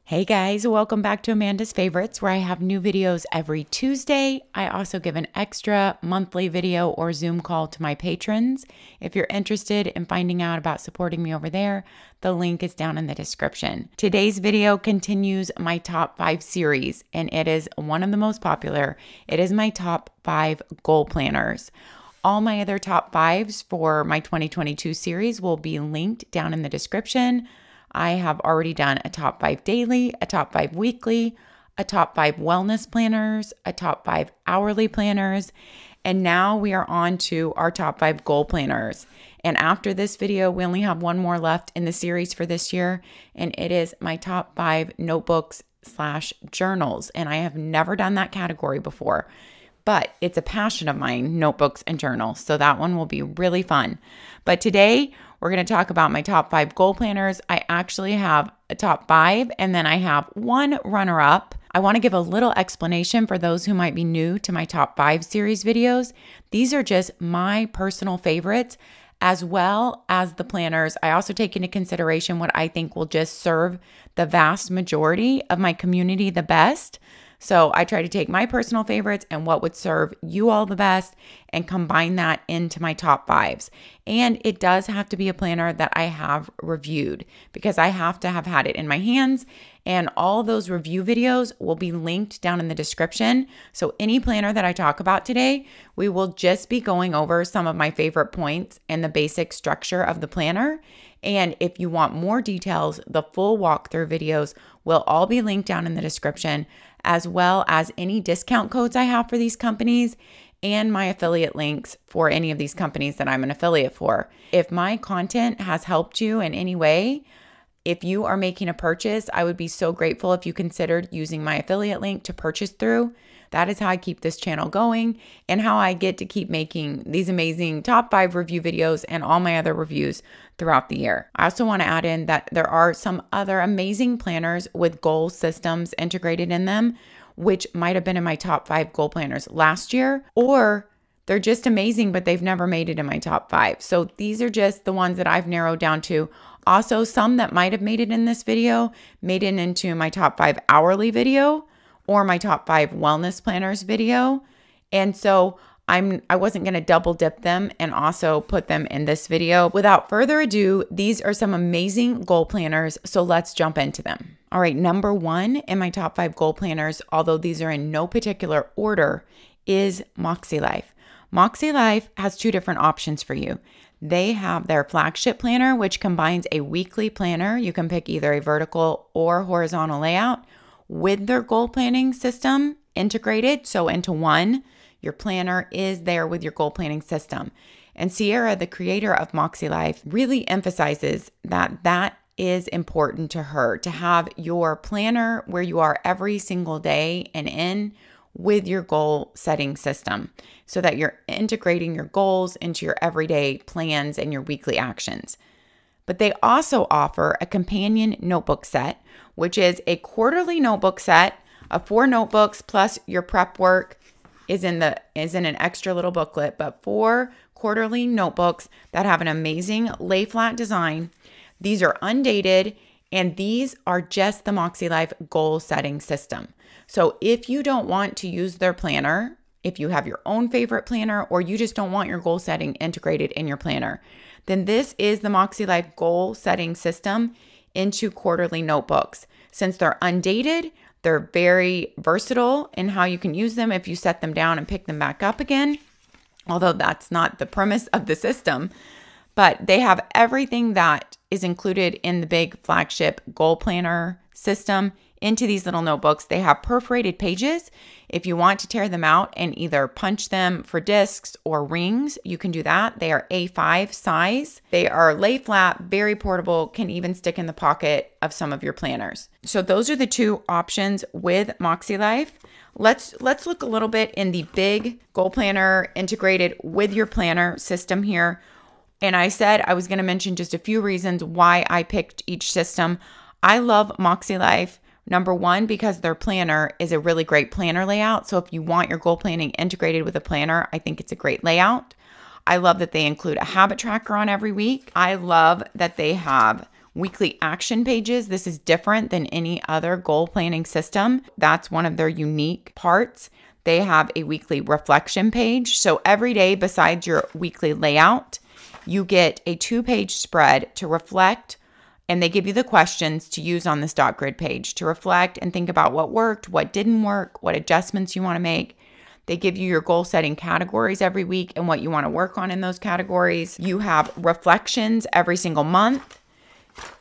Hey guys, welcome back to Amanda's Favorites, where I have new videos every Tuesday. I also give an extra monthly video or Zoom call to my patrons. If you're interested in finding out about supporting me over there, the link is down in the description. Today's video continues my top 5 series, and it is one of the most popular. It is my top 5 goal planners. All my other top 5s for my 2022 series will be linked down in the description. I have already done a top 5 daily, a top 5 weekly, a top 5 wellness planners, a top 5 hourly planners, and now we are on to our top 5 goal planners. And after this video, we only have one more left in the series for this year, and it is my top 5 notebooks/journals. And I have never done that category before, but it's a passion of mine, notebooks and journals. So that one will be really fun. But today, we're going to talk about my top 5 goal planners. I actually have a top 5, and then I have one runner-up. I want to give a little explanation for those who might be new to my top 5 series videos. These are just my personal favorites, as well as the planners. I also take into consideration what I think will just serve the vast majority of my community the best. So I try to take my personal favorites and what would serve you all the best and combine that into my top 5s. And it does have to be a planner that I have reviewed, because I have to have had it in my hands, and all those review videos will be linked down in the description. So any planner that I talk about today, we will just be going over some of my favorite points and the basic structure of the planner. And if you want more details, the full walkthrough videos will all be linked down in the description, as well as any discount codes I have for these companies and my affiliate links for any of these companies that I'm an affiliate for. If my content has helped you in any way, if you are making a purchase, I would be so grateful if you considered using my affiliate link to purchase through. That is how I keep this channel going and how I get to keep making these amazing top 5 review videos and all my other reviews throughout the year. I also want to add in that there are some other amazing planners with goal systems integrated in them, which might have been in my top 5 goal planners last year, or they're just amazing, but they've never made it in my top 5. So these are just the ones that I've narrowed down to. Also, some that might have made it in this video made it into my top 5 hourly video or my top 5 wellness planners video. And so I wasn't going to double dip them and also put them in this video. Without further ado, these are some amazing goal planners. So let's jump into them. All right, number 1 in my top 5 goal planners, although these are in no particular order, is MäksēLife. MäksēLife has 2 different options for you. They have their flagship planner, which combines a weekly planner. You can pick either a vertical or horizontal layout with their goal planning system integrated. So into one, your planner is there with your goal planning system. And Sierra, the creator of MäksēLife, really emphasizes that is important to her, to have your planner where you are every single day and in with your goal setting system, so that you're integrating your goals into your everyday plans and your weekly actions. But they also offer a companion notebook set, which is a quarterly notebook set of 4 notebooks, plus your prep work is in an extra little booklet, but 4 quarterly notebooks that have an amazing lay flat design. These are undated, and these are just the MäksēLife goal setting system. So if you don't want to use their planner, if you have your own favorite planner, or you just don't want your goal setting integrated in your planner, then this is the MäksēLife goal setting system into quarterly notebooks. Since they're undated, they're very versatile in how you can use them if you set them down and pick them back up again, although that's not the premise of the system. But they have everything that is included in the big flagship goal planner system into these little notebooks. They have perforated pages. If you want to tear them out and either punch them for discs or rings, you can do that. They are A5 size. They are lay flat, very portable, can even stick in the pocket of some of your planners. So those are the 2 options with MäksēLife. Let's look a little bit in the big goal planner integrated with your planner system here. And I said I was going to mention just a few reasons why I picked each system. I love MäksēLife. Number 1, because their planner is a really great planner layout. So if you want your goal planning integrated with a planner, I think it's a great layout. I love that they include a habit tracker on every week. I love that they have weekly action pages. This is different than any other goal planning system. That's one of their unique parts. They have a weekly reflection page. So every day besides your weekly layout, you get a 2-page spread to reflect, and they give you the questions to use on this dot grid page to reflect and think about what worked, what didn't work, what adjustments you want to make. They give you your goal setting categories every week and what you want to work on in those categories. You have reflections every single month.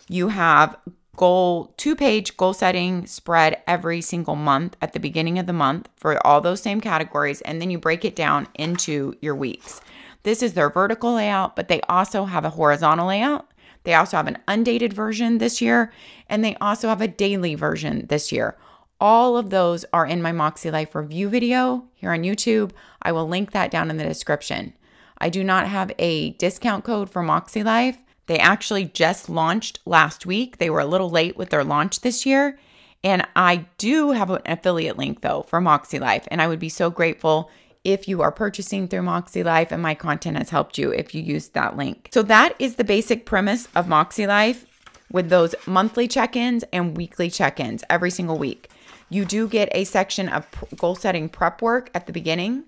You have 2-page goal setting spread every single month at the beginning of the month for all those same categories. And then you break it down into your weeks. This is their vertical layout, but they also have a horizontal layout. They also have an undated version this year, and they also have a daily version this year. All of those are in my MäksēLife review video here on YouTube. I will link that down in the description. I do not have a discount code for MäksēLife. They actually just launched last week. They were a little late with their launch this year. And I do have an affiliate link though for MäksēLife. And I would be so grateful if you are purchasing through MäksēLife and my content has helped you if you use that link. So that is the basic premise of MäksēLife with those monthly check-ins and weekly check-ins every single week. You do get a section of goal setting prep work at the beginning,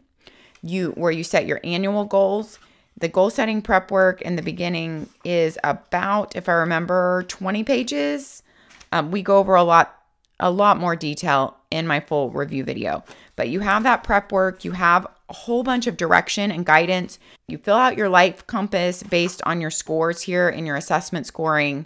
where you set your annual goals. The goal setting prep work in the beginning is about, if I remember, 20 pages. We go over a lot more detail in my full review video. But you have that prep work. You have a whole bunch of direction and guidance. You fill out your life compass based on your scores here in your assessment scoring.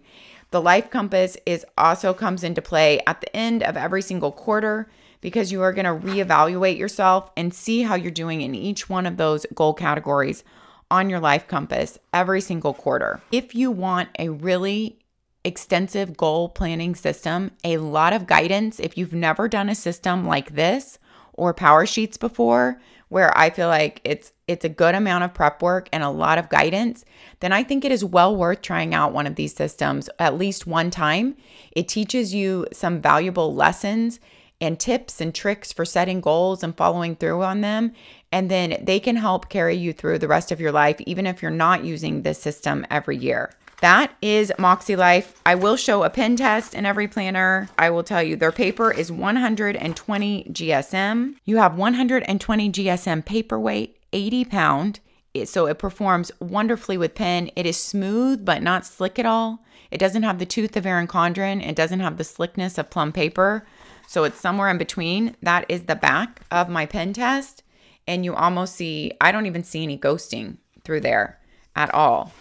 The life compass also comes into play at the end of every single quarter because you are going to reevaluate yourself and see how you're doing in each one of those goal categories on your life compass every single quarter. If you want a really extensive goal planning system, a lot of guidance, if you've never done a system like this or Powersheets before, where I feel like it's a good amount of prep work and a lot of guidance, then I think it is well worth trying out one of these systems at least one time. It teaches you some valuable lessons and tips and tricks for setting goals and following through on them. And then they can help carry you through the rest of your life, even if you're not using this system every year. That is MäksēLife. I will show a pen test in every planner. I will tell you their paper is 120 GSM. You have 120 GSM paperweight, 80 pound. So it performs wonderfully with pen. It is smooth, but not slick at all. It doesn't have the tooth of ERIN CONDREN. It doesn't have the slickness of plum paper. So it's somewhere in between. That is the back of my pen test. And you almost see, I don't even see any ghosting through there at all.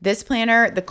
This planner, the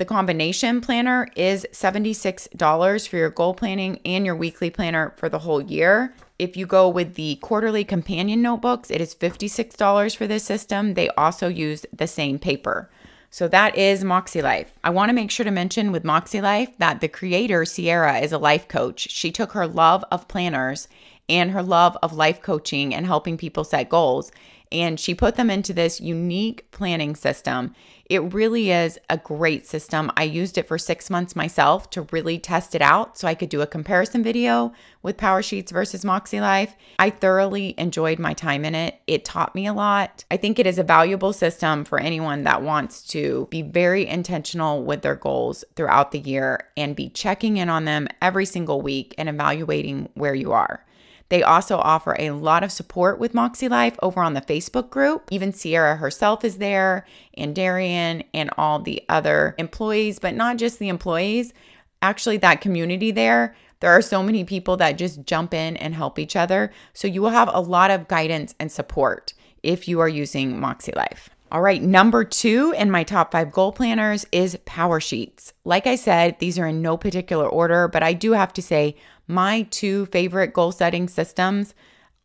combination planner is $76 for your goal planning and your weekly planner for the whole year. If you go with the quarterly companion notebooks, it is $56 for this system. They also use the same paper. So that is MäksēLife. I want to make sure to mention with MäksēLife that the creator, Sierra, is a life coach. She took her love of planners and her love of life coaching and helping people set goals, and she put them into this unique planning system. It really is a great system. I used it for 6 months myself to really test it out so I could do a comparison video with Powersheets versus MäksēLife. I thoroughly enjoyed my time in it. It taught me a lot. I think it is a valuable system for anyone that wants to be very intentional with their goals throughout the year and be checking in on them every single week and evaluating where you are. They also offer a lot of support with MäksēLife over on the Facebook group. Even Sierra herself is there, and Darian, and all the other employees, but not just the employees. Actually, that community there are so many people that just jump in and help each other. So you will have a lot of guidance and support if you are using MäksēLife. All right, number 2 in my top 5 goal planners is Powersheets. Like I said, these are in no particular order, but I do have to say my 2 favorite goal setting systems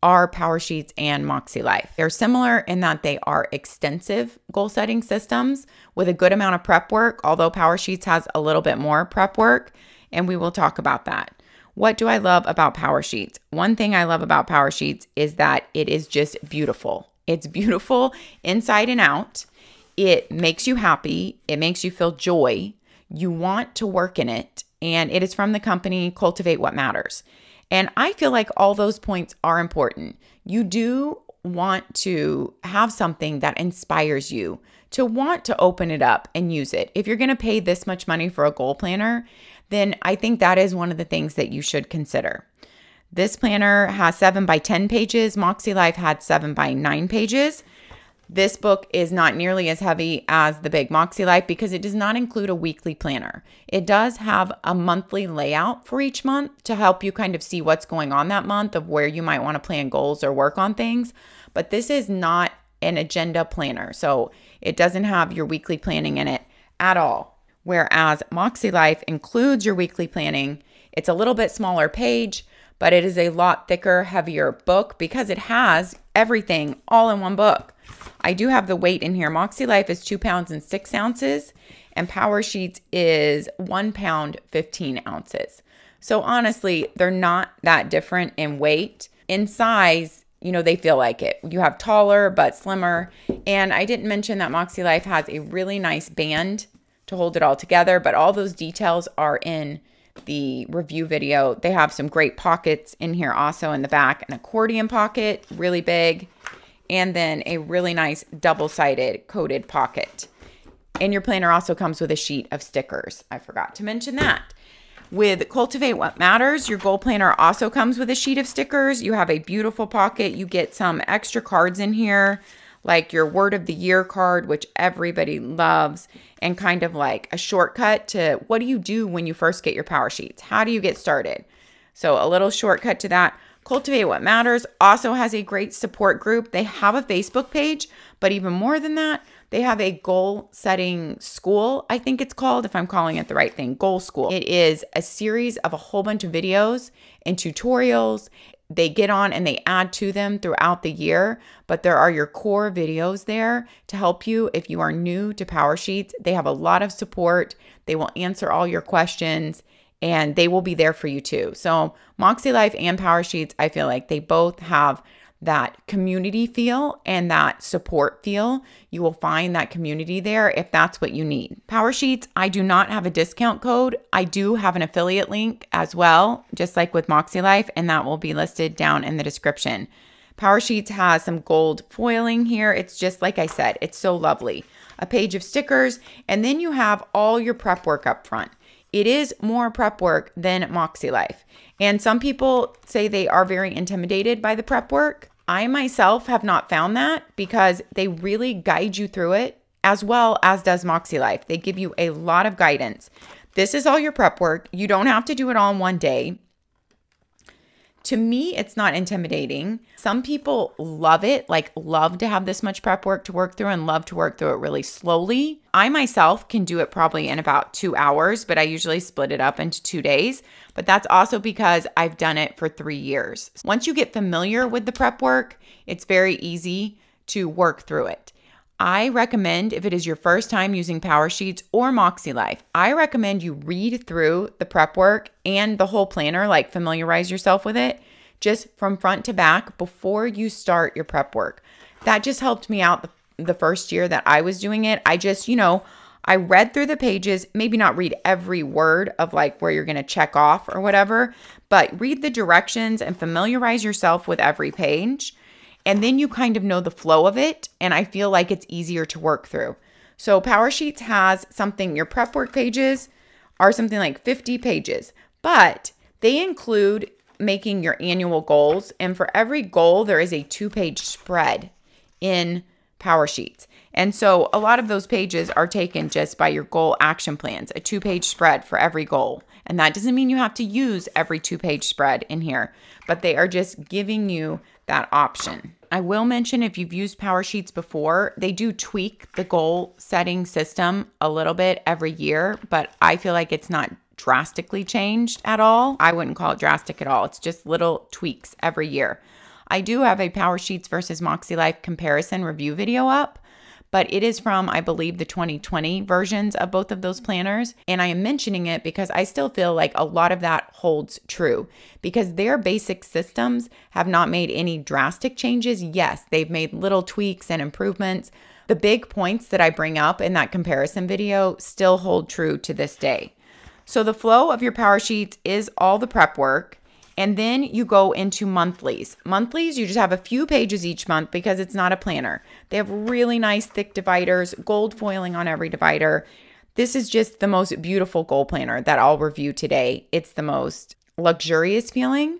are Powersheets and MäksēLife. They're similar in that they are extensive goal setting systems with a good amount of prep work, although Powersheets has a little bit more prep work, and we will talk about that. What do I love about Powersheets? One thing I love about Powersheets is that it is just beautiful. It's beautiful inside and out. It makes you happy. It makes you feel joy. You want to work in it. And it is from the company Cultivate What Matters. And I feel like all those points are important. You do want to have something that inspires you to want to open it up and use it. If you're going to pay this much money for a goal planner, then I think that is one of the things that you should consider. This planner has 7 by 10 pages. MäksēLife had 7 by 9 pages. This book is not nearly as heavy as the big MäksēLife because it does not include a weekly planner. It does have a monthly layout for each month to help you kind of see what's going on that month of where you might want to plan goals or work on things. But this is not an agenda planner. So it doesn't have your weekly planning in it at all. Whereas MäksēLife includes your weekly planning. It's a little bit smaller page, but it is a lot thicker, heavier book because it has everything all in one book. I do have the weight in here. MäksēLife is 2 pounds and 6 ounces, and Powersheets is 1 pound, 15 ounces. So honestly, they're not that different in weight. In size, you know, they feel like it. You have taller but slimmer. And I didn't mention that MäksēLife has a really nice band to hold it all together, but all those details are in the review video. They have some great pockets in here also in the back, an accordion pocket, really big, and then a really nice double-sided coated pocket. And your planner also comes with a sheet of stickers. I forgot to mention that. With Cultivate What Matters, your goal planner also comes with a sheet of stickers. You have a beautiful pocket. You get some extra cards in here, like your word of the year card, which everybody loves, and kind of like a shortcut to what do you do when you first get your power sheets? How do you get started? So a little shortcut to that. Cultivate What Matters also has a great support group. They have a Facebook page, but even more than that, they have a goal setting school, I think it's called, if I'm calling it the right thing, Goal School. It is a series of a whole bunch of videos and tutorials. They get on and they add to them throughout the year, but there are your core videos there to help you if you are new to Powersheets. They have a lot of support. They will answer all your questions and they will be there for you too. So MäksēLife and Powersheets, I feel like they both have that community feel and that support feel. You will find that community there if that's what you need. Powersheets, I do not have a discount code. I do have an affiliate link as well, just like with MäksēLife, and that will be listed down in the description. Powersheets has some gold foiling here. It's just like I said, it's so lovely. A page of stickers, and then you have all your prep work up front. It is more prep work than MäksēLife. And some people say they are very intimidated by the prep work. I myself have not found that because they really guide you through it as well as does MäksēLife. They give you a lot of guidance. This is all your prep work. You don't have to do it all in one day. To me, it's not intimidating. Some people love it, like love to have this much prep work to work through and love to work through it really slowly. I myself can do it probably in about 2 hours, but I usually split it up into 2 days. But that's also because I've done it for 3 years. Once you get familiar with the prep work, it's very easy to work through it. I recommend, if it is your first time using Powersheets or MäksēLife, I recommend you read through the prep work and the whole planner, like familiarize yourself with it, just from front to back before you start your prep work. That just helped me out the first year that I was doing it. I just, I read through the pages, maybe not read every word of like where you're going to check off or whatever, but read the directions and familiarize yourself with every page. And then you kind of know the flow of it, and I feel like it's easier to work through. So Powersheets has something, your prep work pages are something like 50 pages, but they include making your annual goals. And for every goal, there is a 2-page spread in Powersheets. And so a lot of those pages are taken just by your goal action plans, a 2-page spread for every goal. And that doesn't mean you have to use every 2-page spread in here, but they are just giving you that option. I will mention, if you've used Powersheets before, they do tweak the goal setting system a little bit every year, but I feel like it's not drastically changed at all. I wouldn't call it drastic at all. It's just little tweaks every year. I do have a Powersheets versus MäksēLife comparison review video up, but it is from, I believe, the 2020 versions of both of those planners. And I am mentioning it because I still feel like a lot of that holds true because their basic systems have not made any drastic changes. Yes, they've made little tweaks and improvements. The big points that I bring up in that comparison video still hold true to this day. So the flow of your Powersheets is all the prep work. And then you go into monthlies. Monthlies, you just have a few pages each month because it's not a planner. They have really nice thick dividers, gold foiling on every divider. This is just the most beautiful goal planner that I'll review today. It's the most luxurious feeling.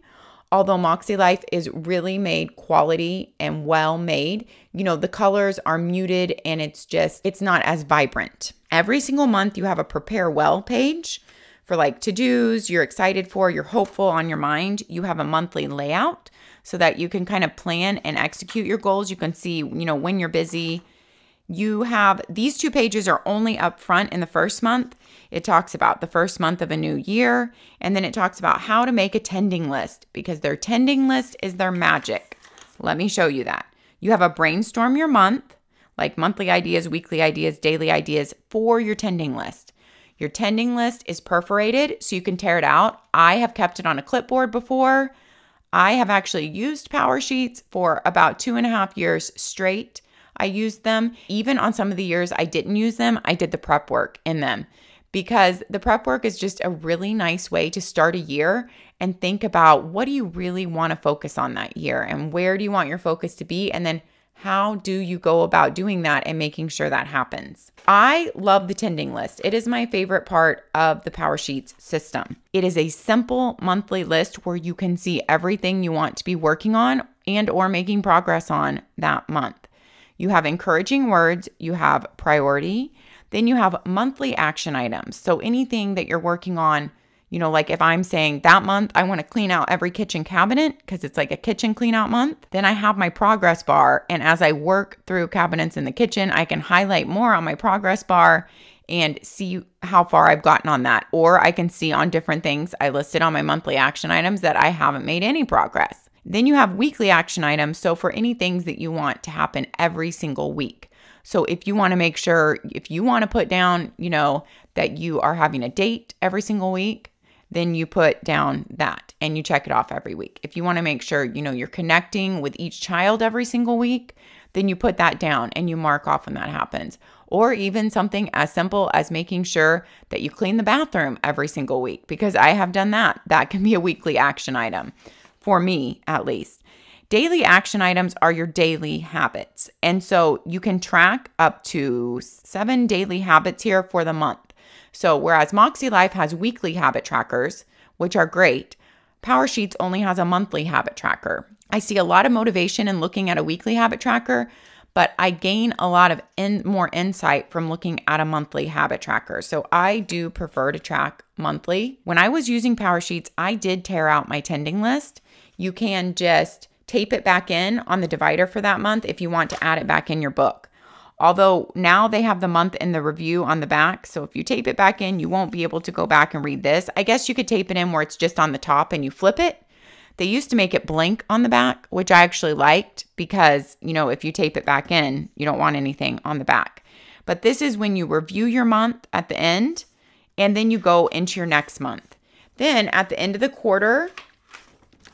Although MäksēLife is really made quality and well made, you know, the colors are muted and it's not as vibrant. Every single month you have a prepare well page for like to-dos, you're excited for, you're hopeful on your mind. You have a monthly layout so that you can kind of plan and execute your goals. You can see, you know, when you're busy. You have, these 2 pages are only up front in the first month. It talks about the first month of a new year, and then it talks about how to make a tending list, because their tending list is their magic. Let me show you that. You have a brainstorm your month, like monthly ideas, weekly ideas, daily ideas for your tending list. Your tending list is perforated, so you can tear it out. I have kept it on a clipboard before. I have actually used Powersheets for about 2.5 years straight. I used them. Even on some of the years I didn't use them, I did the prep work in them, because the prep work is just a really nice way to start a year and think about what do you really want to focus on that year and where do you want your focus to be, and then how do you go about doing that and making sure that happens. I love the tending list. It is my favorite part of the Powersheets system. It is a simple monthly list where you can see everything you want to be working on and or making progress on that month. You have encouraging words, you have priority, then you have monthly action items. So anything that you're working on, you know, like if I'm saying that month, I want to clean out every kitchen cabinet because it's like a kitchen clean out month, then I have my progress bar. And as I work through cabinets in the kitchen, I can highlight more on my progress bar and see how far I've gotten on that. Or I can see on different things I listed on my monthly action items that I haven't made any progress. Then you have weekly action items. So for any things that you want to happen every single week. So if you want to make sure, if you want to put down, you know, that you are having a date every single week, then you put down that and you check it off every week. If you want to make sure, you know, you're connecting with each child every single week, then you put that down and you mark off when that happens. Or even something as simple as making sure that you clean the bathroom every single week, because I have done that. That can be a weekly action item. For me, at least. Daily action items are your daily habits. And so you can track up to 7 daily habits here for the month. So whereas MäksēLife has weekly habit trackers, which are great, Powersheets only has a monthly habit tracker. I see a lot of motivation in looking at a weekly habit tracker, but I gain a lot of more insight from looking at a monthly habit tracker. So I do prefer to track monthly. When I was using Powersheets, I did tear out my tending list. You can just tape it back in on the divider for that month if you want to add it back in your book. Although now they have the month in the review on the back. So if you tape it back in, you won't be able to go back and read this. I guess you could tape it in where it's just on the top and you flip it. They used to make it blank on the back, which I actually liked because, you know, if you tape it back in, you don't want anything on the back. But this is when you review your month at the end and then you go into your next month. Then at the end of the quarter,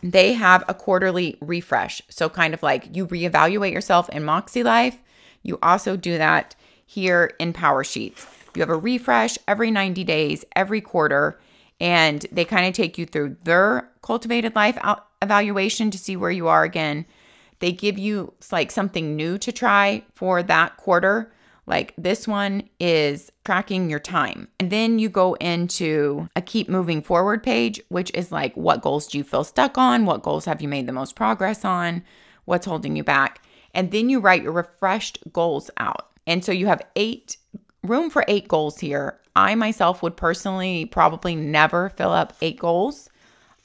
they have a quarterly refresh. So kind of like you reevaluate yourself in MäksēLife. You also do that here in Powersheets. You have a refresh every 90 days, every quarter, and they kind of take you through their cultivated life evaluation to see where you are again. They give you like something new to try for that quarter. Like this one is tracking your time. And then you go into a keep moving forward page, which is like, what goals do you feel stuck on? What goals have you made the most progress on? What's holding you back? And then you write your refreshed goals out. And so you have room for 8 goals here. I myself would personally probably never fill up 8 goals.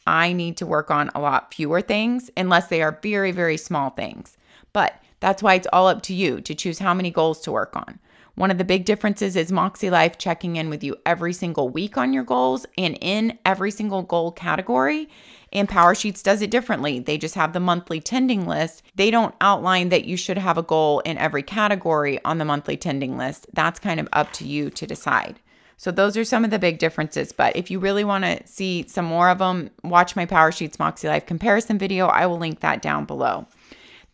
I need to work on a lot fewer things unless they are very, very small things. But that's why it's all up to you to choose how many goals to work on. One of the big differences is MäksēLife checking in with you every single week on your goals and in every single goal category. And Powersheets does it differently. They just have the monthly tending list. They don't outline that you should have a goal in every category on the monthly tending list. That's kind of up to you to decide. So those are some of the big differences. But if you really want to see some more of them, watch my Powersheets MäksēLife comparison video. I will link that down below.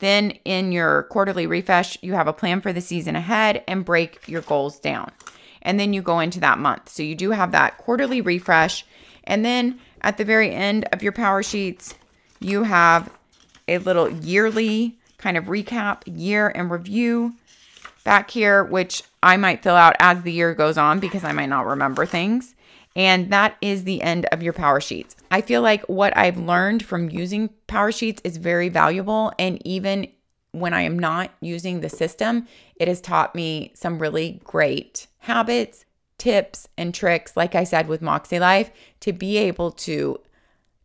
Then in your quarterly refresh, you have a plan for the season ahead and break your goals down. And then you go into that month. So you do have that quarterly refresh. And then at the very end of your power sheets, you have a little yearly kind of recap, year and review back here, which I might fill out as the year goes on because I might not remember things. And that is the end of your power sheets. I feel like what I've learned from using power sheets is very valuable. And even when I am not using the system, it has taught me some really great habits, tips, and tricks, like I said with MäksēLife, to be able to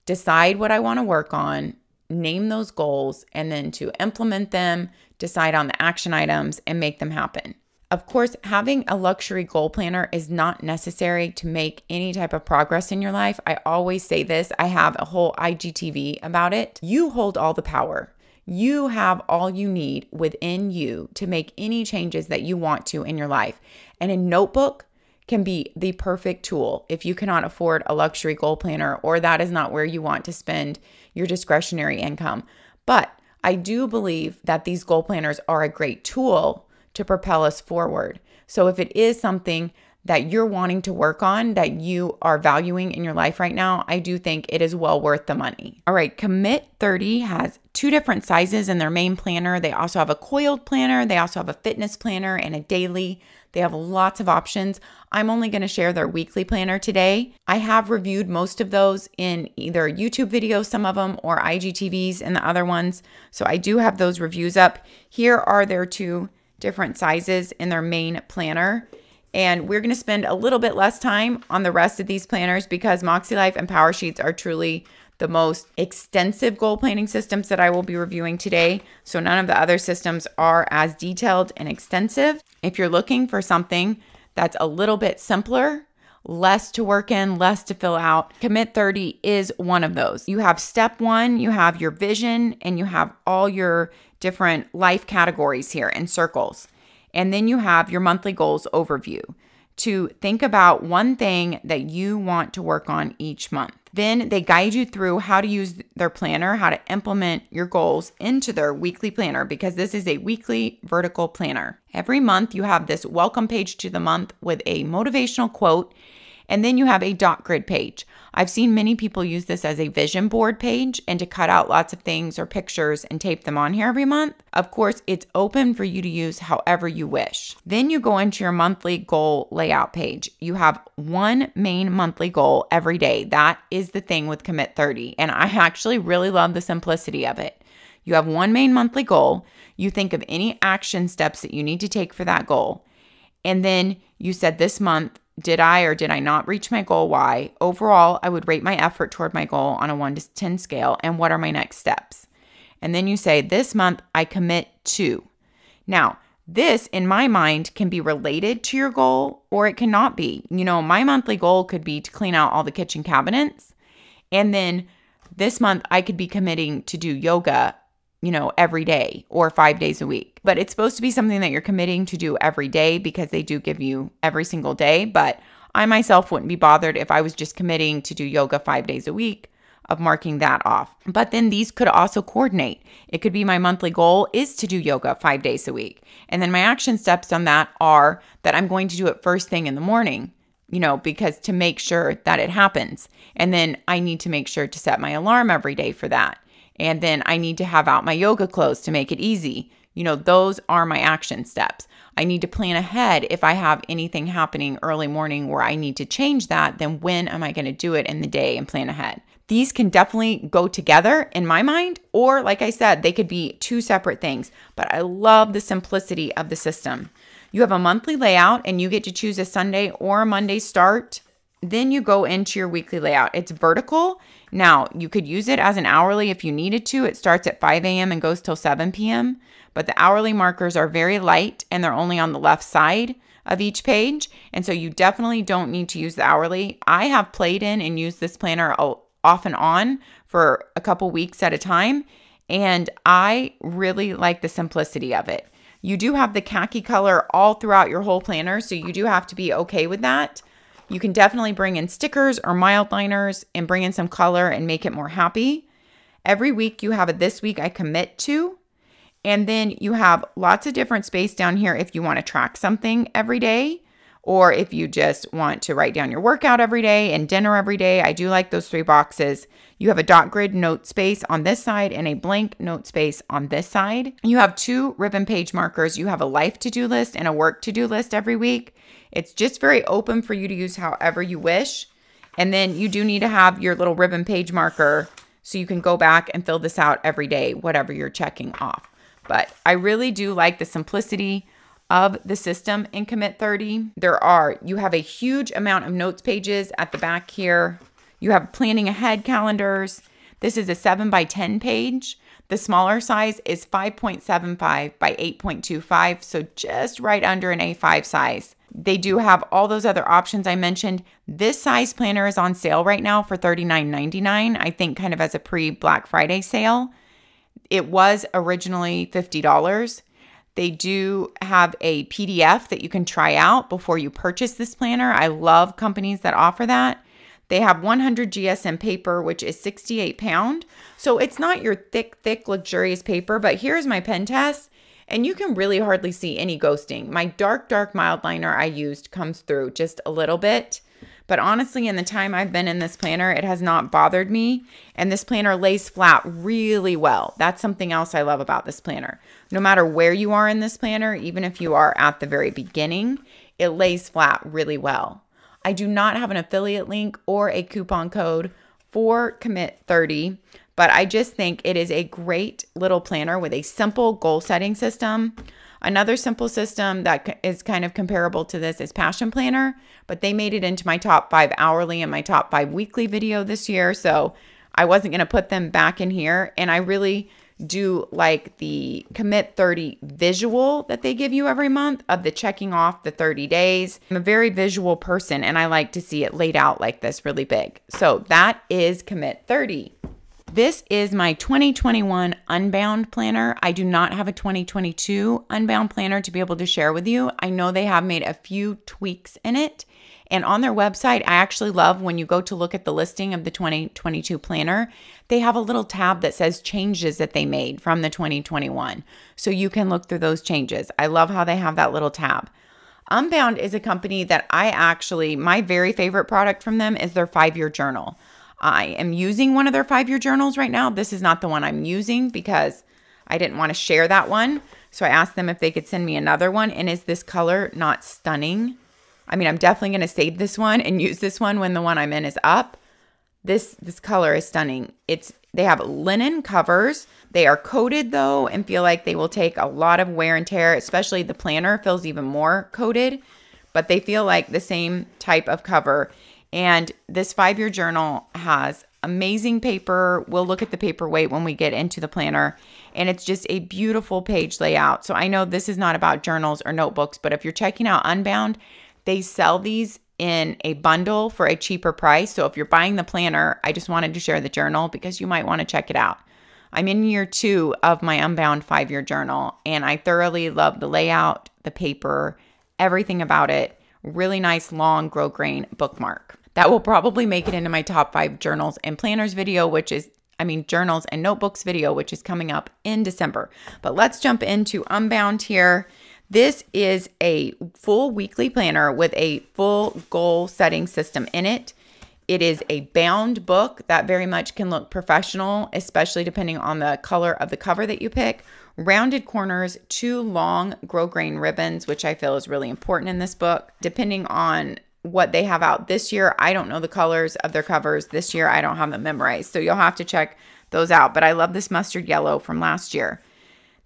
decide what I want to work on, name those goals, and then to implement them, decide on the action items, and make them happen. Of course, having a luxury goal planner is not necessary to make any type of progress in your life. I always say this. I have a whole IGTV about it. You hold all the power. You have all you need within you to make any changes that you want to in your life. And a notebook can be the perfect tool if you cannot afford a luxury goal planner or that is not where you want to spend your discretionary income. But I do believe that these goal planners are a great tool to propel us forward. So if it is something that you're wanting to work on, that you are valuing in your life right now, I do think it is well worth the money. All right, Commit 30 has 2 different sizes in their main planner. They also have a coiled planner. They also have a fitness planner and a daily. They have lots of options. I'm only going to share their weekly planner today. I have reviewed most of those in either YouTube videos, some of them, or IGTVs and the other ones. So I do have those reviews up. Here are their 2 different sizes in their main planner. And we're going to spend a little bit less time on the rest of these planners because MäksēLife and Powersheets are truly the most extensive goal planning systems that I will be reviewing today. So none of the other systems are as detailed and extensive. If you're looking for something that's a little bit simpler, less to work in, less to fill out, Commit 30 is one of those. You have step 1, you have your vision, and you have all your different life categories here in circles. And then you have your monthly goals overview to think about one thing that you want to work on each month. Then they guide you through how to use their planner, how to implement your goals into their weekly planner, because this is a weekly vertical planner. Every month you have this welcome page to the month with a motivational quote, and then you have a dot grid page. I've seen many people use this as a vision board page and to cut out lots of things or pictures and tape them on here every month. Of course, it's open for you to use however you wish. Then you go into your monthly goal layout page. You have one main monthly goal every day. That is the thing with Commit 30. And I actually really love the simplicity of it. You have one main monthly goal. You think of any action steps that you need to take for that goal. And then you said this month, did I or did I not reach my goal? Why? Overall, I would rate my effort toward my goal on a 1 to 10 scale. And what are my next steps? And then you say, this month I commit to. Now, this in my mind can be related to your goal or it cannot be. You know, my monthly goal could be to clean out all the kitchen cabinets. And then this month I could be committing to do yoga, you know, every day or 5 days a week. But it's supposed to be something that you're committing to do every day because they do give you every single day. But I myself wouldn't be bothered if I was just committing to do yoga 5 days a week of marking that off. But then these could also coordinate. It could be my monthly goal is to do yoga 5 days a week. And then my action steps on that are that I'm going to do it first thing in the morning, you know, because to make sure that it happens. And then I need to make sure to set my alarm every day for that. And then I need to have out my yoga clothes to make it easy. You know, those are my action steps. I need to plan ahead if I have anything happening early morning where I need to change that, then when am I going to do it in the day and plan ahead? These can definitely go together in my mind, or like I said, they could be 2 separate things, but I love the simplicity of the system. You have a monthly layout and you get to choose a Sunday or a Monday start. Then you go into your weekly layout. It's vertical. Now, you could use it as an hourly if you needed to. It starts at 5 a.m. and goes till 7 p.m. But the hourly markers are very light and they're only on the left side of each page. And so you definitely don't need to use the hourly. I have played in and used this planner off and on for a couple weeks at a time. And I really like the simplicity of it. You do have the khaki color all throughout your whole planner. So you do have to be okay with that. You can definitely bring in stickers or mild liners and bring in some color and make it more happy. Every week you have a this week I commit to. And then you have lots of different space down here if you want to track something every day or if you just want to write down your workout every day and dinner every day. I do like those 3 boxes. You have a dot grid note space on this side and a blank note space on this side. You have 2 ribbon page markers. You have a life to-do list and a work to-do list every week. It's just very open for you to use however you wish. And then you do need to have your little ribbon page marker so you can go back and fill this out every day, whatever you're checking off. But I really do like the simplicity of the system in Commit 30. You have a huge amount of notes pages at the back here. You have planning ahead calendars. This is a 7 by 10 page. The smaller size is 5.75 by 8.25, so just right under an A5 size. They do have all those other options I mentioned. This size planner is on sale right now for $39.99, I think kind of as a pre-Black Friday sale. It was originally $50. They do have a PDF that you can try out before you purchase this planner. I love companies that offer that. They have 100 GSM paper, which is 68 pound. So it's not your thick, luxurious paper, but here's my pen test. And you can really hardly see any ghosting. My dark mild liner I used comes through just a little bit. But honestly, in the time I've been in this planner, it has not bothered me. And this planner lays flat really well. That's something else I love about this planner. No matter where you are in this planner, even if you are at the very beginning, it lays flat really well. I do not have an affiliate link or a coupon code for Commit 30, but I just think it is a great little planner with a simple goal setting system. Another simple system that is kind of comparable to this is Passion Planner, but they made it into my top 5 hourly and my top 5 weekly video this year, so I wasn't going to put them back in here. And I really do like the Commit 30 visual that they give you every month of the checking off the 30 days. I'm a very visual person and I like to see it laid out like this really big. So that is Commit 30. This is my 2021 Unbound planner. I do not have a 2022 Unbound planner to be able to share with you. I know they have made a few tweaks in it. And on their website, I actually love when you go to look at the listing of the 2022 planner, they have a little tab that says changes that they made from the 2021. So you can look through those changes. I love how they have that little tab. Unbound is a company that my very favorite product from them is their 5-year journal. I am using one of their 5-year journals right now. This is not the one I'm using because I didn't want to share that one. So I asked them if they could send me another one. And is this color not stunning? I mean, I'm definitely going to save this one and use this one when the one I'm in is up. This color is stunning. They have linen covers. They are coated though and feel like they will take a lot of wear and tear, especially the planner feels even more coated, but they feel like the same type of cover. And this 5-year journal has amazing paper. We'll look at the paper weight when we get into the planner. And it's just a beautiful page layout. So I know this is not about journals or notebooks, but if you're checking out Unbound, they sell these in a bundle for a cheaper price. So if you're buying the planner, I just wanted to share the journal because you might want to check it out. I'm in year 2 of my Unbound 5-year journal, and I thoroughly love the layout, the paper, everything about it. Really nice, long, grosgrain bookmark. That will probably make it into my top 5 journals and planners video, journals and notebooks video, which is coming up in December. But let's jump into Unbound here. This is a full weekly planner with a full goal setting system in it. It is a bound book that very much can look professional, especially depending on the color of the cover that you pick. Rounded corners, 2 long grosgrain ribbons, which I feel is really important in this book. Depending on what they have out this year, I don't know the colors of their covers. This year, I don't have them memorized, so you'll have to check those out. But I love this mustard yellow from last year.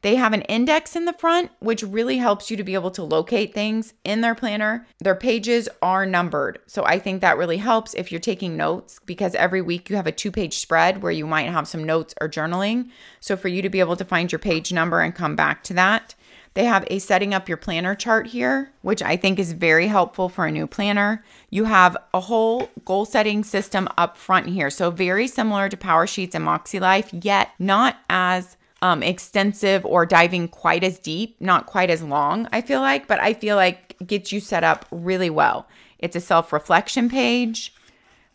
They have an index in the front, which really helps you to be able to locate things in their planner. Their pages are numbered. So I think that really helps if you're taking notes, because every week you have a 2-page spread where you might have some notes or journaling. So for you to be able to find your page number and come back to that. They have a setting up your planner chart here, which I think is very helpful for a new planner. You have a whole goal setting system up front here. So very similar to Powersheets and MäkseLife, yet not as extensive or diving quite as deep, not quite as long, I feel like, but I feel like gets you set up really well. It's a self-reflection page,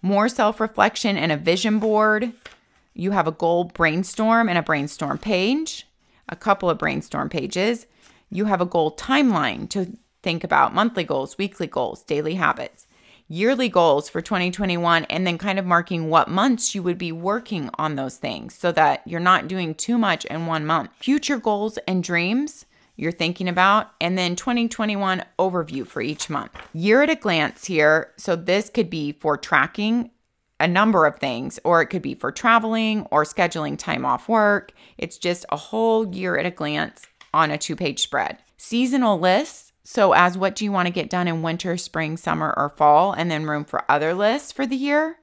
more self-reflection and a vision board. You have a goal brainstorm and a brainstorm page, a couple of brainstorm pages. You have a goal timeline to think about monthly goals, weekly goals, daily habits, yearly goals for 2021, and then kind of marking what months you would be working on those things so that you're not doing too much in one month. Future goals and dreams you're thinking about, and then 2021 overview for each month. Year at a glance here. So this could be for tracking a number of things, or it could be for traveling or scheduling time off work. It's just a whole year at a glance on a 2-page spread. Seasonal lists. So as what do you want to get done in winter, spring, summer, or fall, and then room for other lists for the year.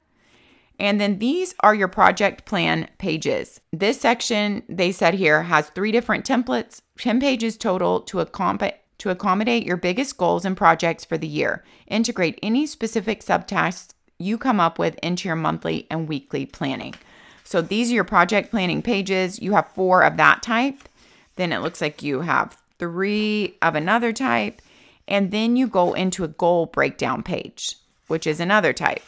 And then these are your project plan pages. This section, they said here, has 3 different templates, 10 pages total to accommodate your biggest goals and projects for the year. Integrate any specific subtasks you come up with into your monthly and weekly planning. So these are your project planning pages. You have 4 of that type. Then it looks like you have 3 of another type. And then you go into a goal breakdown page, which is another type.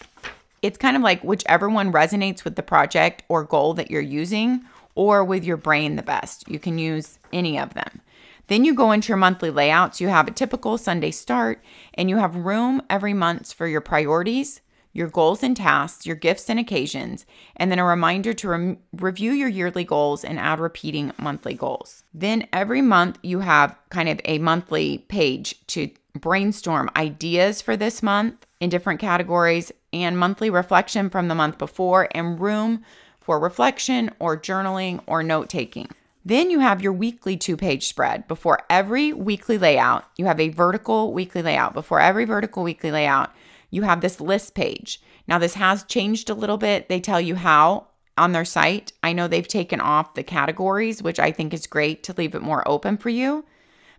It's kind of like whichever one resonates with the project or goal that you're using, or with your brain the best. You can use any of them. Then you go into your monthly layouts. You have a typical Sunday start, and you have room every month for your priorities, your goals and tasks, your gifts and occasions, and then a reminder to review your yearly goals and add repeating monthly goals. Then every month you have kind of a monthly page to brainstorm ideas for this month in different categories, and monthly reflection from the month before, and room for reflection or journaling or note-taking. Then you have your weekly 2-page spread. Before every weekly layout, you have a vertical weekly layout. Before every vertical weekly layout, you have this list page. Now this has changed a little bit. They tell you how on their site. I know they've taken off the categories, which I think is great to leave it more open for you.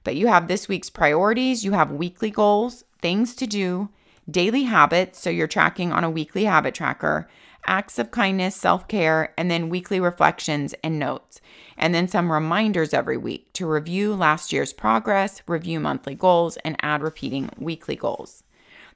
But you have this week's priorities, you have weekly goals, things to do, daily habits, so you're tracking on a weekly habit tracker, acts of kindness, self-care, and then weekly reflections and notes. And then some reminders every week to review last year's progress, review monthly goals, and add repeating weekly goals.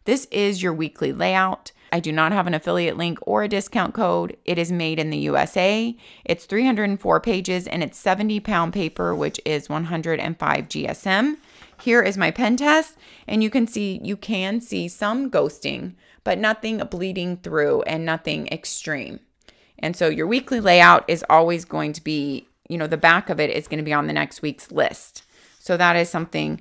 This is your weekly layout. I do not have an affiliate link or a discount code. It is made in the USA. It's 304 pages and it's 70-pound paper, which is 105 GSM. Here is my pen test, and you can see some ghosting, but nothing bleeding through and nothing extreme. And so your weekly layout is always going to be, the back of it is going to be on the next week's list. So that is something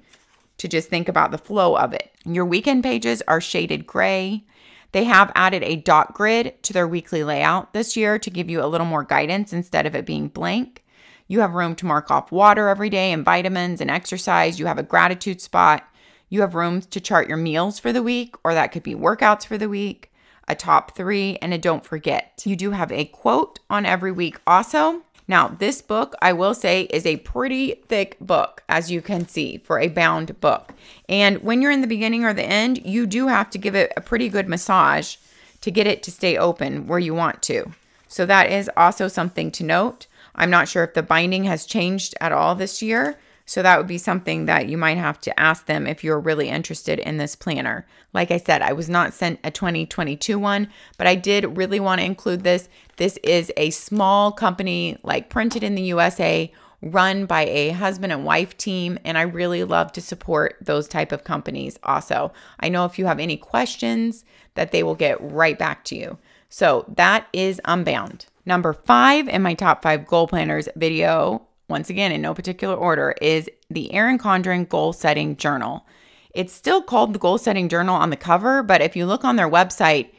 to just think about the flow of it. Your weekend pages are shaded gray. They have added a dot grid to their weekly layout this year to give you a little more guidance instead of it being blank. You have room to mark off water every day and vitamins and exercise. You have a gratitude spot. You have room to chart your meals for the week, or that could be workouts for the week, a top 3, and a don't forget. You do have a quote on every week also. Now, this book, I will say, is a pretty thick book, as you can see, for a bound book. And when you're in the beginning or the end, you do have to give it a pretty good massage to get it to stay open where you want to. So that is also something to note. I'm not sure if the binding has changed at all this year, so that would be something that you might have to ask them if you're really interested in this planner. Like I said, I was not sent a 2022 one, but I did really want to include this. This is a small company, like printed in the USA, run by a husband and wife team, and I really love to support those type of companies also. I know if you have any questions that they will get right back to you. So that is Unbound. Number 5 in my top 5 goal planners video, once again in no particular order, is the ERIN CONDREN Goal Setting Journal. It's still called the Goal Setting Journal on the cover, but if you look on their website,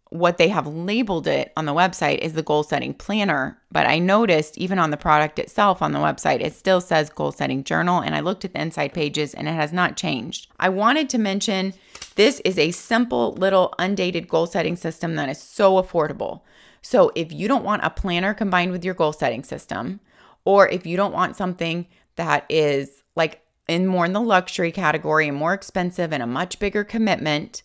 what they have labeled it on the website is the Goal Setting Planner. But I noticed even on the product itself on the website, it still says Goal Setting Journal, and I looked at the inside pages and it has not changed. I wanted to mention this is a simple little undated goal setting system that is so affordable. So if you don't want a planner combined with your goal setting system, or if you don't want something that is like more in the luxury category and more expensive and a much bigger commitment,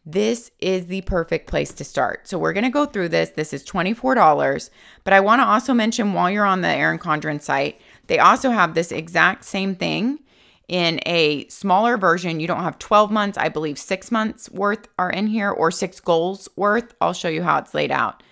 this is the perfect place to start. So we're going to go through this. This is $24, but I want to also mention while you're on the ERIN CONDREN site, they also have this exact same thing in a smaller version. You don't have 12 months. I believe 6 months worth are in here, or 6 goals worth. I'll show you how it's laid out.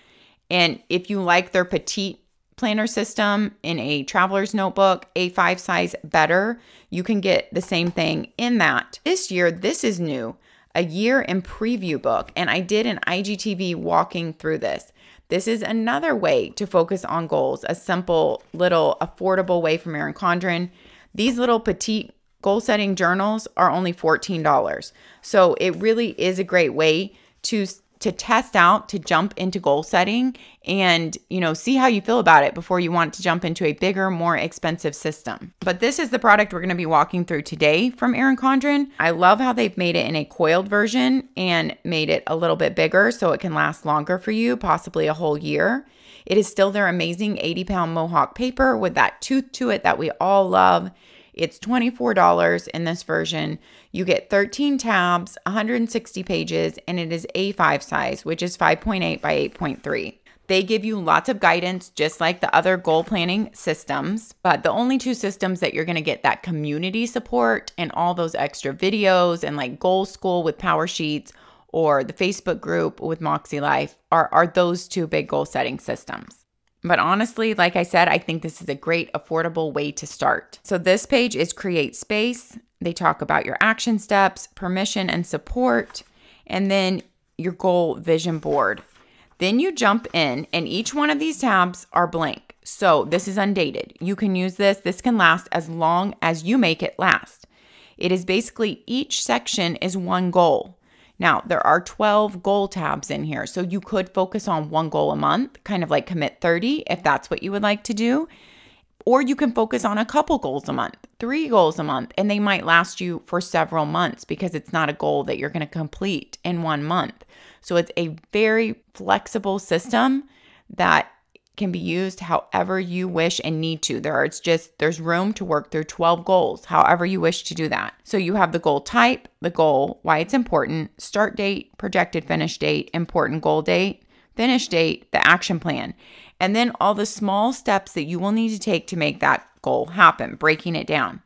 And if you like their petite planner system in a traveler's notebook, A5 size better. You can get the same thing in that. This year, this is new, a year in preview book. And I did an IGTV walking through this. This is another way to focus on goals, a simple, little, affordable way from ERIN CONDREN. These little petite goal setting journals are only $14. So it really is a great way to test out, to jump into goal setting and, see how you feel about it before you want to jump into a bigger, more expensive system. But this is the product we're going to be walking through today from ERIN CONDREN. I love how they've made it in a coiled version and made it a little bit bigger so it can last longer for you, possibly a whole year. It is still their amazing 80-pound Mohawk paper with that tooth to it that we all love. It's $24 in this version. You get 13 tabs, 160 pages, and it is A5 size, which is 5.8 by 8.3. They give you lots of guidance, just like the other goal planning systems, but the only two systems that you're going to get that community support and all those extra videos and like Goal School with Powersheets or the Facebook group with MäksēLife are those two big goal setting systems. But honestly, like I said, I think this is a great, affordable way to start. So this page is Create Space. They talk about your action steps, permission and support, and then your goal vision board. Then you jump in, and each one of these tabs are blank. So this is undated. You can use this. This can last as long as you make it last. It is basically each section is one goal. Now, there are 12 goal tabs in here, so you could focus on one goal a month, kind of like commit 30 if that's what you would like to do. Or you can focus on a couple goals a month, 3 goals a month, and they might last you for several months because it's not a goal that you're going to complete in 1 month. So it's a very flexible system that can be used however you wish and need to. There's room to work through 12 goals, however you wish to do that. So you have the goal type, the goal, why it's important, start date, projected finish date, important goal date, finish date, the action plan, and then all the small steps that you will need to take to make that goal happen, breaking it down.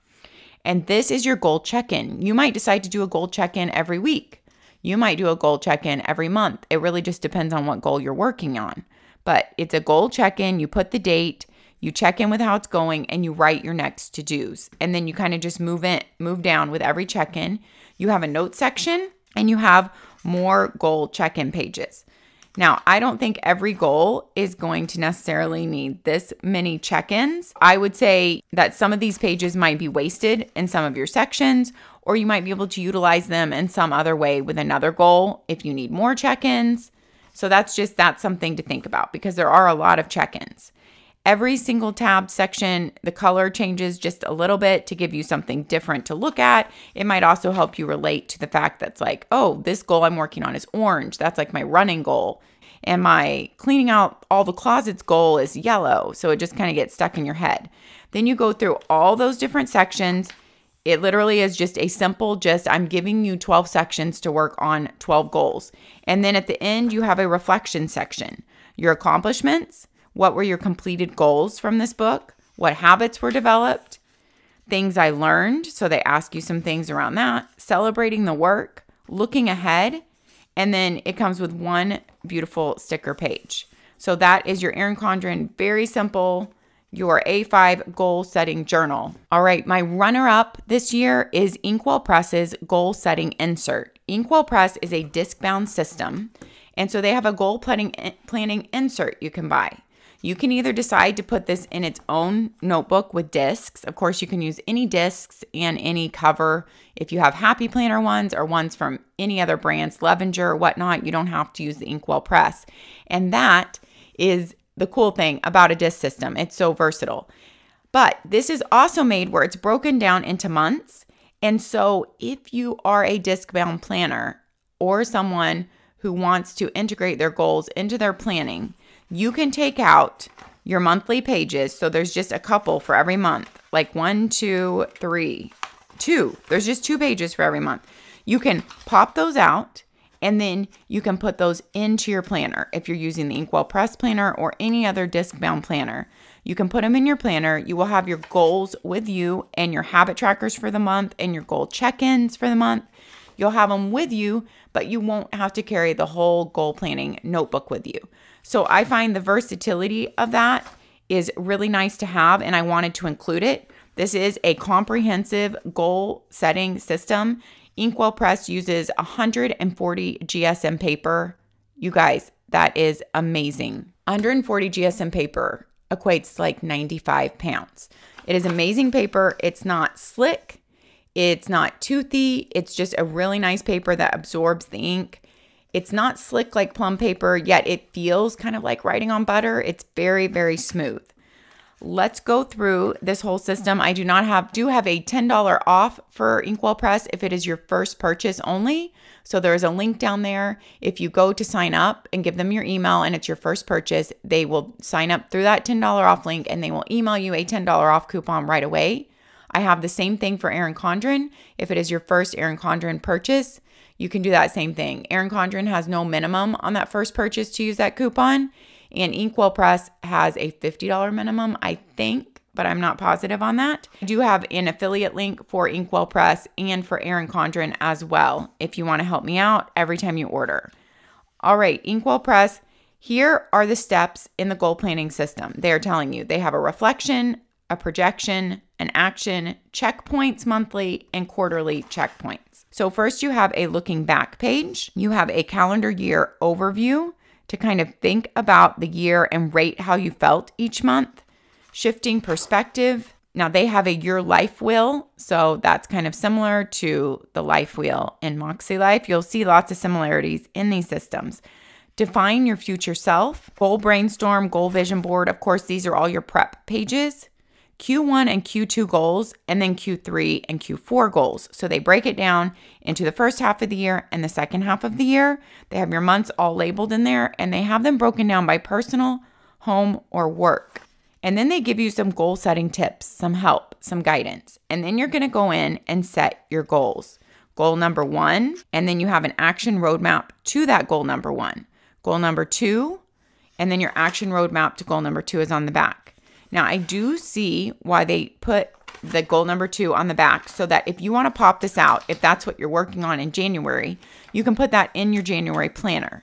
And this is your goal check-in. You might decide to do a goal check-in every week. You might do a goal check-in every month. It really just depends on what goal you're working on. But it's a goal check-in. You put the date, you check in with how it's going, and you write your next to-dos. And then you kind of just move down with every check-in. You have a note section, and you have more goal check-in pages. Now, I don't think every goal is going to necessarily need this many check-ins. I would say that some of these pages might be wasted in some of your sections, or you might be able to utilize them in some other way with another goal if you need more check-ins. So that's something to think about because there are a lot of check-ins. Every single tab section, the color changes just a little bit to give you something different to look at. It might also help you relate to the fact that's like, oh, this goal I'm working on is orange. That's like my running goal. And my cleaning out all the closets goal is yellow. So it just kind of gets stuck in your head. Then you go through all those different sections. It literally is just a simple, I'm giving you 12 sections to work on 12 goals. And then at the end, you have a reflection section. Your accomplishments, what were your completed goals from this book? What habits were developed? Things I learned. So they ask you some things around that. Celebrating the work, looking ahead. And then it comes with one beautiful sticker page. So that is your ERIN CONDREN, very simple, your A5 goal setting journal. All right, my runner-up this year is INKWELL Press's goal setting insert. INKWELL Press is a disc-bound system, and so they have a goal planning insert you can buy. You can either decide to put this in its own notebook with discs. Of course, you can use any discs and any cover. If you have Happy Planner ones or ones from any other brands, Levenger or whatnot, you don't have to use the INKWELL Press. And that is the cool thing about a disc system. It's so versatile. But this is also made where it's broken down into months. And so if you are a disc-bound planner or someone who wants to integrate their goals into their planning, you can take out your monthly pages. So there's just a couple for every month, like 1, 2, 3, 2. There's just 2 pages for every month. You can pop those out and then you can put those into your planner. If you're using the INKWELL Press Planner or any other disc-bound planner, you can put them in your planner. You will have your goals with you and your habit trackers for the month and your goal check-ins for the month. You'll have them with you, but you won't have to carry the whole goal planning notebook with you. So I find the versatility of that is really nice to have, and I wanted to include it. This is a comprehensive goal setting system. Inkwell Press uses 140 GSM paper. You guys, that is amazing. 140 GSM paper equates to like 95 pounds. It is amazing paper. It's not slick. It's not toothy. It's just a really nice paper that absorbs the ink. It's not slick like plum paper, yet it feels kind of like writing on butter. It's very, very smooth. Let's go through this whole system. I do have a $10 off for Inkwell Press if it is your first purchase only. So there's a link down there. If you go to sign up and give them your email and it's your first purchase, they will sign up through that $10 off link and they will email you a $10 off coupon right away. I have the same thing for ERIN CONDREN. If it is your first ERIN CONDREN purchase, you can do that same thing. ERIN CONDREN has no minimum on that first purchase to use that coupon. And Inkwell Press has a $50 minimum, I think, but I'm not positive on that. I do have an affiliate link for Inkwell Press and for ERIN CONDREN as well, if you want to help me out every time you order. All right, Inkwell Press, here are the steps in the goal planning system. They are telling you they have a reflection, a projection, an action, checkpoints monthly, and quarterly checkpoints. So first you have a looking back page. You have a calendar year overview to kind of think about the year and rate how you felt each month. Shifting perspective. Now they have a your life wheel, so that's kind of similar to the life wheel in MäksēLife. You'll see lots of similarities in these systems. Define your future self. Goal brainstorm, goal vision board. Of course, these are all your prep pages. Q1 and Q2 goals, and then Q3 and Q4 goals. So they break it down into the first half of the year and the second half of the year. They have your months all labeled in there, and they have them broken down by personal, home, or work. And then they give you some goal setting tips, some help, some guidance. And then you're going to go in and set your goals. Goal number 1, and then you have an action roadmap to that goal number 1. Goal number 2, and then your action roadmap to goal number 2 is on the back. Now, I do see why they put the goal number 2 on the back, so that if you want to pop this out, if that's what you're working on in January, you can put that in your January planner.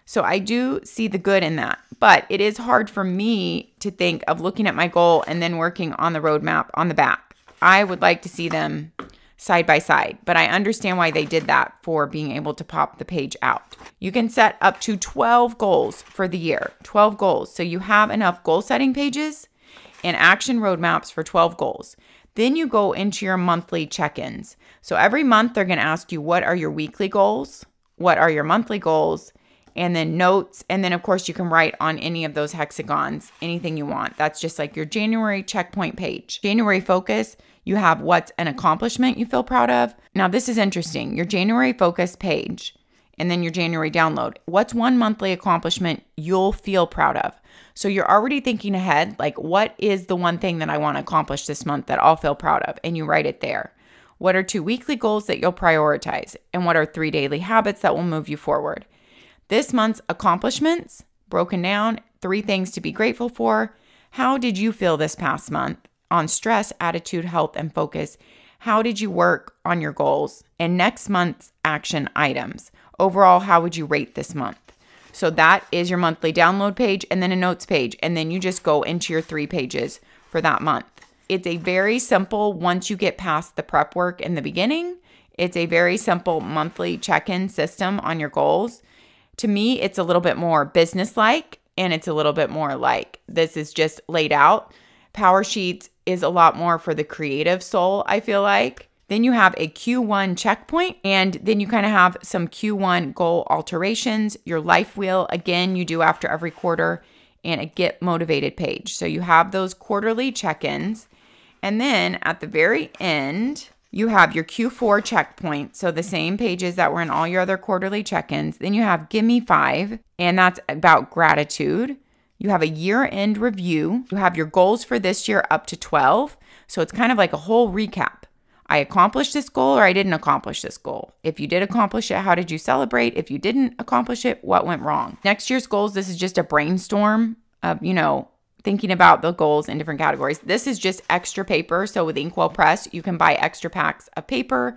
So I do see the good in that, but it is hard for me to think of looking at my goal and then working on the roadmap on the back. I would like to see them side by side, but I understand why they did that for being able to pop the page out. You can set up to 12 goals for the year, 12 goals. So you have enough goal setting pages and action roadmaps for 12 goals. Then you go into your monthly check-ins. So every month they're going to ask you, what are your weekly goals? What are your monthly goals? And then notes. And then of course you can write on any of those hexagons, anything you want. That's just like your January checkpoint page. January focus, you have what's an accomplishment you feel proud of. Now this is interesting. Your January focus page and then your January download. What's one monthly accomplishment you'll feel proud of? So you're already thinking ahead, like what is the one thing that I want to accomplish this month that I'll feel proud of? And you write it there. What are 2 weekly goals that you'll prioritize? And what are 3 daily habits that will move you forward? This month's accomplishments, broken down, 3 things to be grateful for. How did you feel this past month on stress, attitude, health, and focus? How did you work on your goals? And next month's action items. Overall, how would you rate this month? So that is your monthly download page and then a notes page. And then you just go into your 3 pages for that month. It's a very simple, once you get past the prep work in the beginning, it's a very simple monthly check-in system on your goals. To me, it's a little bit more business-like and it's a little bit more like this is just laid out. Powersheets is a lot more for the creative soul, I feel like. Then you have a Q1 checkpoint, and then you kind of have some Q1 goal alterations. Your life wheel, again, you do after every quarter, and a get motivated page. So you have those quarterly check-ins. And then at the very end, you have your Q4 checkpoint. So the same pages that were in all your other quarterly check-ins. Then you have Give Me 5, and that's about gratitude. You have a year-end review. You have your goals for this year up to 12. So it's kind of like a whole recap. I accomplished this goal or I didn't accomplish this goal. If you did accomplish it, how did you celebrate? If you didn't accomplish it, what went wrong? Next year's goals, this is just a brainstorm of, thinking about the goals in different categories. This is just extra paper. So with Inkwell Press, you can buy extra packs of paper,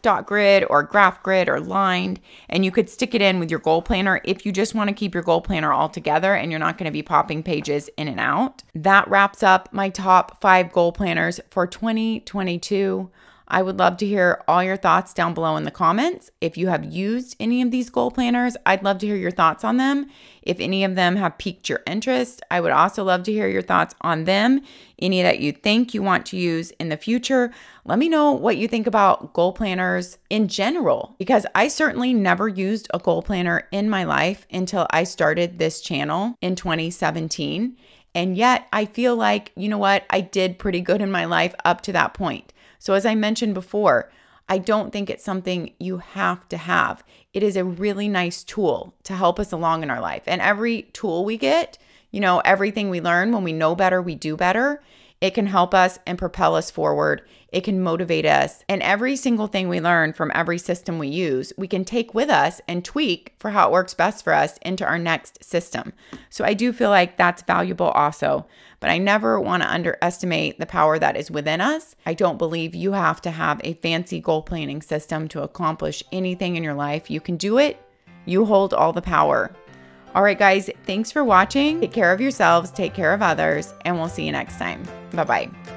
dot grid or graph grid or lined, and you could stick it in with your goal planner if you just want to keep your goal planner all together and you're not going to be popping pages in and out. That wraps up my top 5 goal planners for 2022. I would love to hear all your thoughts down below in the comments. If you have used any of these goal planners, I'd love to hear your thoughts on them. If any of them have piqued your interest, I would also love to hear your thoughts on them. Any that you think you want to use in the future. Let me know what you think about goal planners in general, because I certainly never used a goal planner in my life until I started this channel in 2017. And yet I feel like, you know what, I did pretty good in my life up to that point. So as I mentioned before, I don't think it's something you have to have. It is a really nice tool to help us along in our life. And every tool we get, you know, everything we learn, when we know better, we do better. It can help us and propel us forward. It can motivate us. And every single thing we learn from every system we use, we can take with us and tweak for how it works best for us into our next system. So I do feel like that's valuable also. But I never want to underestimate the power that is within us. I don't believe you have to have a fancy goal planning system to accomplish anything in your life. You can do it. You hold all the power. All right, guys, thanks for watching. Take care of yourselves, take care of others, and we'll see you next time. Bye-bye.